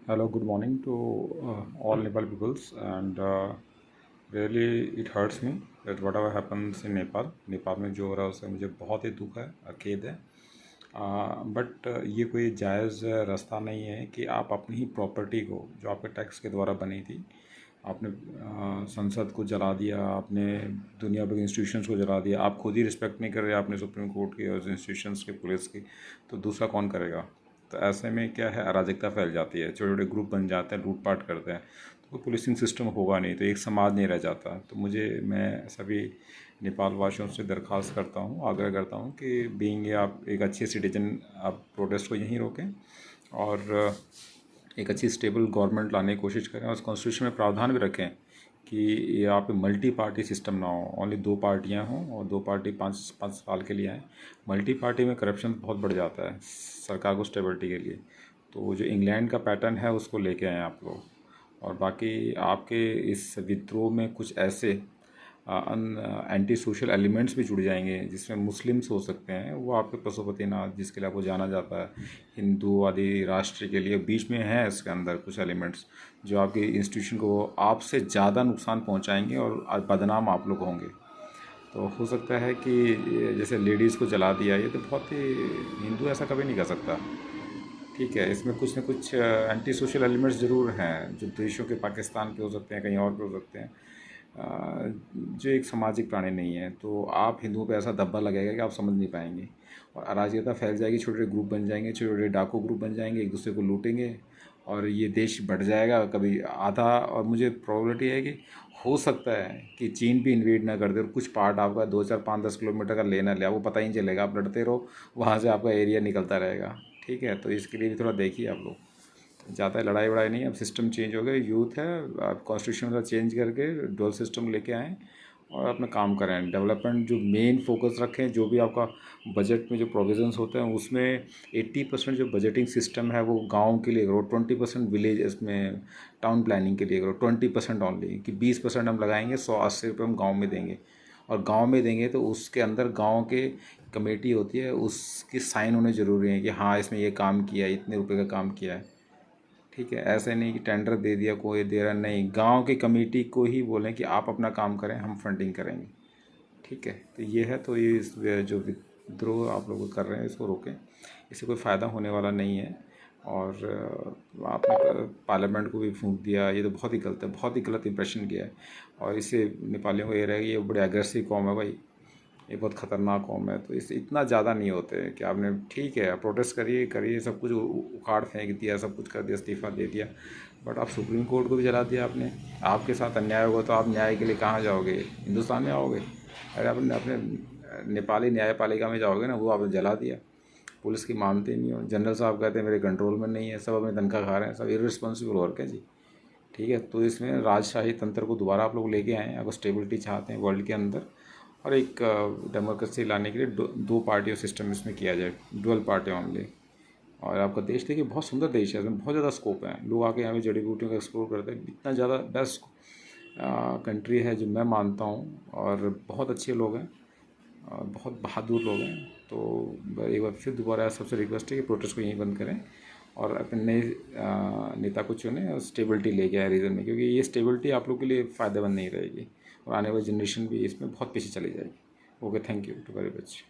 Hello, good morning to all Nepal peoples, and really it hurts me that whatever happens in Nepal में जो हो रहा है उससे मुझे बहुत ही दुख है, खेद है। बट ये कोई जायज़ रास्ता नहीं है कि आप अपनी ही प्रॉपर्टी को जो आपके टैक्स के द्वारा बनी थी, आपने संसद को जला दिया, आपने दुनिया भर के इंस्टीट्यूशंस को जला दिया, आप खुद ही रिस्पेक्ट नहीं कर रहे आपने सुप्रीम कोर्ट की और इंस्टीट्यूशंस की, पुलिस की, तो दूसरा कौन करेगा। तो ऐसे में क्या है, अराजकता फैल जाती है, छोटे छोटे ग्रुप बन जाते हैं, लूटपाट करते हैं, तो कोई पुलिसिंग सिस्टम होगा नहीं, तो एक समाज नहीं रह जाता। तो मैं सभी नेपाल वासियों से दरख्वास्त करता हूँ, आग्रह करता हूँ कि बीइंग आप एक अच्छे सिटीजन, आप प्रोटेस्ट को यहीं रोकें और एक अच्छी स्टेबल गवर्नमेंट लाने की कोशिश करें, और उस कॉन्स्टिट्यूशन में प्रावधान भी रखें कि यहाँ पे मल्टी पार्टी सिस्टम ना हो, ओनली 2 पार्टियाँ हों और 2 पार्टी 5 साल के लिए आएँ। मल्टी पार्टी में करप्शन बहुत बढ़ जाता है सरकार को स्टेबिलिटी के लिए, तो जो इंग्लैंड का पैटर्न है उसको लेके आएँ आप लोग। और बाकी आपके इस विद्रोह में कुछ ऐसे एंटी सोशल एलिमेंट्स भी जुड़ जाएंगे जिसमें मुस्लिम्स हो सकते हैं, वो आपके पशुपतिनाथ जिसके लिए आपको जाना जाता है, हिंदूवादी राष्ट्र के लिए बीच में है इसके अंदर कुछ एलिमेंट्स जो आपकी इंस्टीट्यूशन को आपसे ज़्यादा नुकसान पहुंचाएंगे और बदनाम आप लोग होंगे। तो हो सकता है कि जैसे लेडीज़ को जला दिया, ये तो बहुत ही, हिंदू ऐसा कभी नहीं कर सकता। ठीक है, इसमें कुछ न कुछ एंटी सोशल एलिमेंट्स ज़रूर हैं जो देशों के, पाकिस्तान के हो सकते हैं, कहीं और के हो सकते हैं, जो एक सामाजिक प्राणी नहीं है। तो आप हिंदुओं पे ऐसा दब्बा लगेगा कि आप समझ नहीं पाएंगे और अराजकता फैल जाएगी, छोटे छोटे ग्रुप बन जाएंगे, छोटे छोटे डाकू ग्रुप बन जाएंगे, एक दूसरे को लूटेंगे और ये देश बढ़ जाएगा कभी आधा। और मुझे प्रोबेबिलिटी है कि हो सकता है कि चीन भी इन्वेड ना कर दे और कुछ पार्ट आपका 2 4 5 10 किलोमीटर का लेना ले, आपको पता ही नहीं चलेगा, आप लड़ते रहो, वहाँ से आपका एरिया निकलता रहेगा। ठीक है, तो इसके लिए भी थोड़ा देखिए आप लोग। ज़्यादा लड़ाई वड़ाई नहीं, अब सिस्टम चेंज हो गया, यूथ है, आप कॉन्स्टिट्यूशन का चेंज करके डुअल सिस्टम लेके आएँ और अपना काम करें। डेवलपमेंट जो मेन फोकस रखें, जो भी आपका बजट में जो प्रोविजंस होते हैं उसमें 80% जो बजटिंग सिस्टम है वो गाँव के लिए करो, 20% विलेज इसमें टाउन प्लानिंग के लिए करो, 20% ओनली, कि 20% हम लगाएंगे, 180 रुपये हम गाँव में देंगे। और गांव में देंगे तो उसके अंदर गांव के कमेटी होती है, उसकी साइन होने ज़रूरी है कि हाँ इसमें ये काम किया है, इतने रुपए का काम किया है। ठीक है, ऐसे नहीं कि टेंडर दे दिया कोई दे रहा, नहीं, गांव की कमेटी को ही बोलें कि आप अपना काम करें, हम फंडिंग करेंगे। ठीक है, तो ये है, तो ये इस जो विद्रोह आप लोग कर रहे हैं इसको रोकें, इससे कोई फ़ायदा होने वाला नहीं है। और आपने पार्लियामेंट को भी फूंक दिया, ये तो बहुत ही गलत है, बहुत ही गलत इंप्रेशन किया है। और इससे नेपालियों को ये रहेगा ये बड़े एग्रेसिव कौम है भाई, ये बहुत ख़तरनाक कौम है। तो इससे इतना ज़्यादा नहीं होते कि आपने, ठीक है प्रोटेस्ट करिए करिए, सब कुछ उखाड़ फेंक दिया, सब कुछ कर दिया, इस्तीफ़ा दे दिया, बट आप सुप्रीम कोर्ट को भी जला दिया आपने। आपके साथ अन्याय होगा तो आप न्याय के लिए कहाँ जाओगे, हिंदुस्तान में आओगे? अरे आपने अपने नेपाली न्यायपालिका में जाओगे ना, वो आपने जला दिया। पुलिस की मानते नहीं हो, जनरल साहब कहते हैं मेरे कंट्रोल में नहीं है, सब अपने तनख्वाह खा रहे हैं, सब इररिस्पॉन्सिबल और क्या जी। ठीक है, तो इसमें राजशाही तंत्र को दोबारा आप लोग लेके आए हैं, अगर स्टेबिलिटी चाहते हैं वर्ल्ड के अंदर और एक डेमोक्रेसी लाने के लिए, 2 पार्टियों सिस्टम इसमें किया जाए, डुअल पार्टी ओनली। और आपका देश देखिए बहुत सुंदर देश है, इसमें बहुत ज़्यादा स्कोप है, लोग आके यहाँ पे जड़ी बूटियों का एक्सप्लोर करते हैं, इतना ज़्यादा बेस्ट कंट्री है जो मैं मानता हूँ, और बहुत अच्छे लोग हैं और बहुत बहादुर लोग हैं। तो एक बार फिर दोबारा सबसे रिक्वेस्ट है कि प्रोटेस्ट को यहीं बंद करें और अपने नए नेता को चुनें और स्टेबिलिटी लेके आए रीजन में, क्योंकि ये स्टेबिलिटी आप लोग के लिए फ़ायदेमंद नहीं रहेगी और आने वाली जनरेशन भी इसमें बहुत पीछे चली जाएगी। Okay, thank you too very much.